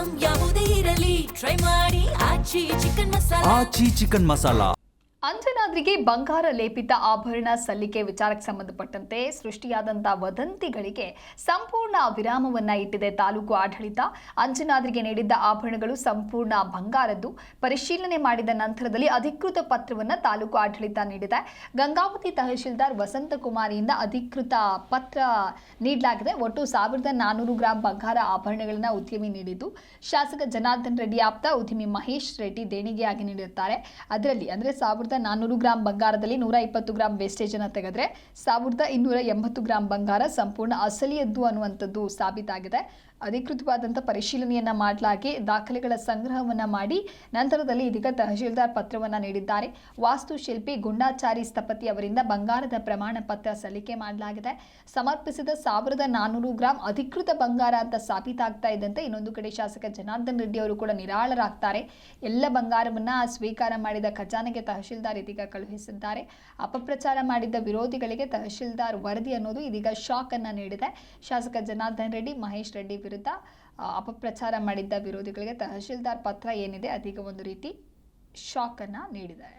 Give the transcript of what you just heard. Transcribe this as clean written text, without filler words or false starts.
Item ಯಾವುದೇ ಇರಲಿ try ಮಾಡಿ ಆಚಿ ಚಿಕನ್ ಮಸಾಲಾ. ಆಚಿ ಚಿಕನ್ ಮಸಾಲಾ. ಅಂಜನಾದ್ರಿಗೆ ಬಂಗಾರ ಲೇಪಿತ ಆಭರಣ ಸಲ್ಲಿಕೆ ವಿಚಾರಕ್ಕೆ ಸಂಬಂಧಪಟ್ಟಂತೆ ಸೃಷ್ಟಿಯಾದಂತಹ ವದಂತಿಗಳಿಗೆ ಸಂಪೂರ್ಣ ವಿರಾಮವನ್ನ ಇಟ್ಟಿದೆ ತಾಲೂಕು ಆಡಳಿತ. ಅಂಜನಾದ್ರಿಗೆ ನೀಡಿದ್ದ ಆಭರಣಗಳು ಸಂಪೂರ್ಣ ಬಂಗಾರದ್ದು. ಪರಿಶೀಲನೆ ಮಾಡಿದ ನಂತರದಲ್ಲಿ ಅಧಿಕೃತ ಪತ್ರವನ್ನು ತಾಲೂಕು ಆಡಳಿತ ನೀಡಿದೆ. ಗಂಗಾವತಿ ತಹಶೀಲ್ದಾರ್ ವಸಂತಕುಮಾರಿಯಿಂದ ಅಧಿಕೃತ ಪತ್ರ ನೀಡಲಾಗಿದೆ. ಒಟ್ಟು 1400 ಗ್ರಾಂ ಬಂಗಾರ ಆಭರಣಗಳನ್ನು ಉದ್ಯಮಿ ನೀಡಿದ್ದು, ಶಾಸಕ ಜನಾರ್ದನ್ ರೆಡ್ಡಿ ಆಪ್ತ ಉದ್ಯಮಿ ಮಹೇಶ್ ರೆಡ್ಡಿ ದೇಣಿಗೆಯಾಗಿ ನೀಡಿರುತ್ತಾರೆ. ಅದರಲ್ಲಿ ಅಂದರೆ 1400 ಗ್ರಾಂ ಬಂಗಾರದಲ್ಲಿ 120 ಗ್ರಾಂ ವೇಸ್ಟೇಜ್ ಅನ್ನು ತೆಗೆದ್ರೆ 1280 ಗ್ರಾಂ ಬಂಗಾರ ಸಂಪೂರ್ಣ ಅಸಲಿಯದ್ದು ಅನ್ನುವಂಥದ್ದು ಸಾಬೀತಾಗಿದೆ. ಅಧಿಕೃತವಾದಂಥ ಪರಿಶೀಲನೆಯನ್ನ ಮಾಡಲಾಗಿ ದಾಖಲೆಗಳ ಸಂಗ್ರಹವನ್ನ ಮಾಡಿ ನಂತರದಲ್ಲಿ ಇದೀಗ ತಹಶೀಲ್ದಾರ್ ಪತ್ರವನ್ನ ನೀಡಿದ್ದಾರೆ. ವಾಸ್ತುಶಿಲ್ಪಿ ಗುಂಡಾಚಾರಿ ಸ್ಥಪತಿ ಅವರಿಂದ ಬಂಗಾರದ ಪ್ರಮಾಣ ಪತ್ರ ಸಲ್ಲಿಕೆ ಮಾಡಲಾಗಿದೆ. ಸಮರ್ಪಿಸಿದ 1400 ಗ್ರಾಂ ಅಧಿಕೃತ ಬಂಗಾರ ಅಂತ ಸಾಬೀತಾಗ್ತಾ ಇದ್ದಂತೆ ಇನ್ನೊಂದು ಕಡೆ ಶಾಸಕ ಜನಾರ್ದನ್ ರೆಡ್ಡಿ ಅವರು ಕೂಡ ನಿರಾಳರಾಗ್ತಾರೆ. ಎಲ್ಲ ಬಂಗಾರವನ್ನ ಸ್ವೀಕಾರ ಮಾಡಿದ ಖಜಾನೆಗೆ ತಹಶೀಲ್ದಾರ್ ಇದೀಗ ಕಳುಹಿಸಿದ್ದಾರೆ. ಅಪಪ್ರಚಾರ ಮಾಡಿದ್ದ ವಿರೋಧಿಗಳಿಗೆ ತಹಶೀಲ್ದಾರ್ ವರದಿ ಅನ್ನೋದು ಇದೀಗ ಶಾಕ್ ಅನ್ನ ನೀಡಿದೆ. ಶಾಸಕ ಜನಾರ್ದನ್ ರೆಡ್ಡಿ, ಮಹೇಶ್ ರೆಡ್ಡಿ ವಿರುದ್ಧ ಅಪಪ್ರಚಾರ ಮಾಡಿದ್ದ ವಿರೋಧಿಗಳಿಗೆ ತಹಶೀಲ್ದಾರ್ ಪತ್ರ ಏನಿದೆ ಅದೀಗ ಒಂದು ರೀತಿ ಶಾಕ್ ಅನ್ನ ನೀಡಿದೆ.